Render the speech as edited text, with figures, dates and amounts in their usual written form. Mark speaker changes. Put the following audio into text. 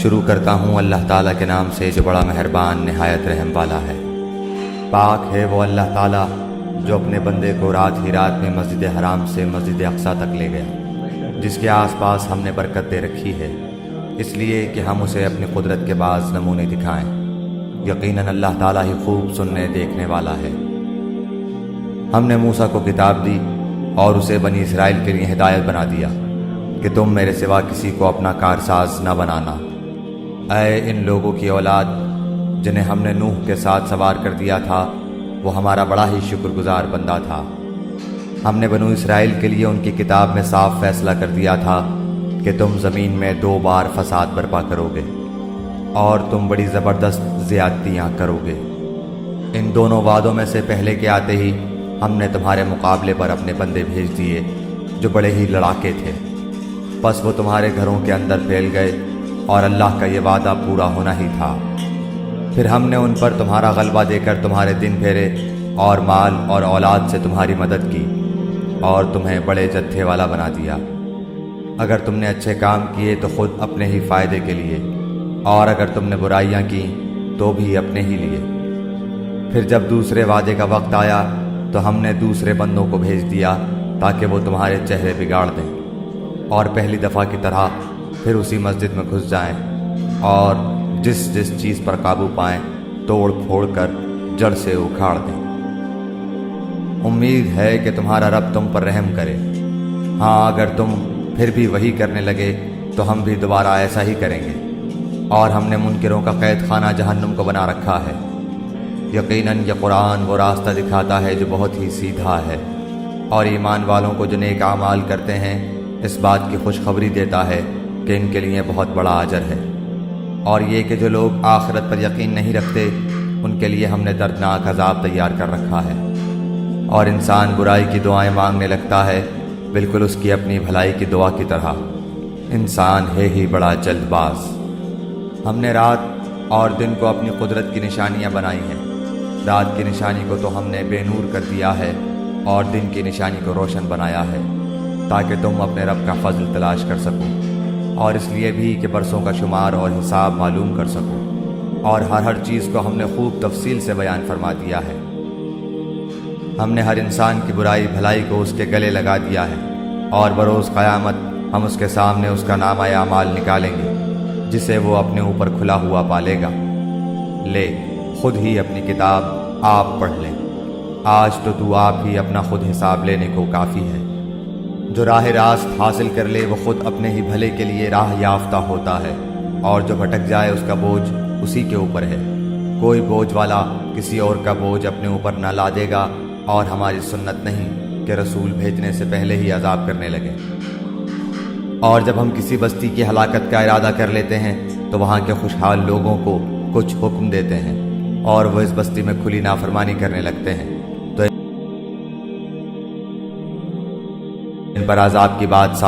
Speaker 1: شروع کرتا ہوں اللہ تعالیٰ کے نام سے جو بڑا مہربان نہایت رحم والا ہے۔ پاک ہے وہ اللہ تعالیٰ جو اپنے بندے کو رات ہی رات میں مسجد حرام سے مسجد اقصیٰ تک لے گیا، جس کے آس پاس ہم نے برکت دے رکھی ہے، اس لیے کہ ہم اسے اپنی قدرت کے بعض نمونے دکھائیں۔ یقیناً اللہ تعالیٰ ہی خوب سننے دیکھنے والا ہے۔ ہم نے موسیٰ کو کتاب دی اور اسے بنی اسرائیل کے لیے ہدایت بنا دیا کہ تم میرے سوا کسی کو اپنا کارساز نہ بنانا۔ اے ان لوگوں کی اولاد جنہیں ہم نے نوح کے ساتھ سوار کر دیا تھا، وہ ہمارا بڑا ہی شکر گزار بندہ تھا۔ ہم نے بنو اسرائیل کے لیے ان کی کتاب میں صاف فیصلہ کر دیا تھا کہ تم زمین میں 2 بار فساد برپا کرو گے اور تم بڑی زبردست زیادتیاں کرو گے۔ ان دونوں وعدوں میں سے پہلے کے آتے ہی ہم نے تمہارے مقابلے پر اپنے بندے بھیج دیے جو بڑے ہی لڑاکے تھے، بس وہ تمہارے گھروں کے اندر پھیل گئے اور اللہ کا یہ وعدہ پورا ہونا ہی تھا۔ پھر ہم نے ان پر تمہارا غلبہ دے کر تمہارے دن پھیرے اور مال اور اولاد سے تمہاری مدد کی اور تمہیں بڑے جتھے والا بنا دیا۔ اگر تم نے اچھے کام کیے تو خود اپنے ہی فائدے کے لیے، اور اگر تم نے برائیاں کی تو بھی اپنے ہی لیے۔ پھر جب دوسرے وعدے کا وقت آیا تو ہم نے دوسرے بندوں کو بھیج دیا تاکہ وہ تمہارے چہرے بگاڑ دیں اور پہلی دفعہ کی طرح پھر اسی مسجد میں گھس جائیں اور جس چیز پر قابو پائیں توڑ پھوڑ کر جڑ سے اکھاڑ دیں۔ امید ہے کہ تمہارا رب تم پر رحم کرے۔ ہاں اگر تم پھر بھی وہی کرنے لگے تو ہم بھی دوبارہ ایسا ہی کریں گے، اور ہم نے منکروں کا قید خانہ جہنم کو بنا رکھا ہے۔ یقیناً یہ قرآن وہ راستہ دکھاتا ہے جو بہت ہی سیدھا ہے، اور ایمان والوں کو جو نیک اعمال کرتے ہیں اس بات کی خوشخبری دیتا ہے کہ ان کے لیے بہت بڑا اجر ہے۔ اور یہ کہ جو لوگ آخرت پر یقین نہیں رکھتے ان کے لیے ہم نے دردناک عذاب تیار کر رکھا ہے۔ اور انسان برائی کی دعائیں مانگنے لگتا ہے بالکل اس کی اپنی بھلائی کی دعا کی طرح۔ انسان ہے ہی بڑا جلد باز۔ ہم نے رات اور دن کو اپنی قدرت کی نشانیاں بنائی ہیں۔ رات کی نشانی کو تو ہم نے بے نور کر دیا ہے اور دن کی نشانی کو روشن بنایا ہے تاکہ تم اپنے رب کا فضل تلاش کر سکو، اور اس لیے بھی کہ برسوں کا شمار اور حساب معلوم کر سکو، اور ہر چیز کو ہم نے خوب تفصیل سے بیان فرما دیا ہے۔ ہم نے ہر انسان کی برائی بھلائی کو اس کے گلے لگا دیا ہے، اور بروز قیامت ہم اس کے سامنے اس کا نامہ اعمال نکالیں گے جسے وہ اپنے اوپر کھلا ہوا پالے گا۔ لے خود ہی اپنی کتاب آپ پڑھ لیں، آج تو آپ ہی اپنا خود حساب لینے کو کافی ہے۔ جو راہ راست حاصل کر لے وہ خود اپنے ہی بھلے کے لیے راہ یافتہ ہوتا ہے، اور جو بھٹک جائے اس کا بوجھ اسی کے اوپر ہے۔ کوئی بوجھ والا کسی اور کا بوجھ اپنے اوپر نہ لا دے گا، اور ہماری سنت نہیں کہ رسول بھیجنے سے پہلے ہی عذاب کرنے لگے۔ اور جب ہم کسی بستی کی ہلاکت کا ارادہ کر لیتے ہیں تو وہاں کے خوشحال لوگوں کو کچھ حکم دیتے ہیں، اور وہ اس بستی میں کھلی نافرمانی کرنے لگتے ہیں تو ان پر عذاب کی بات ثابت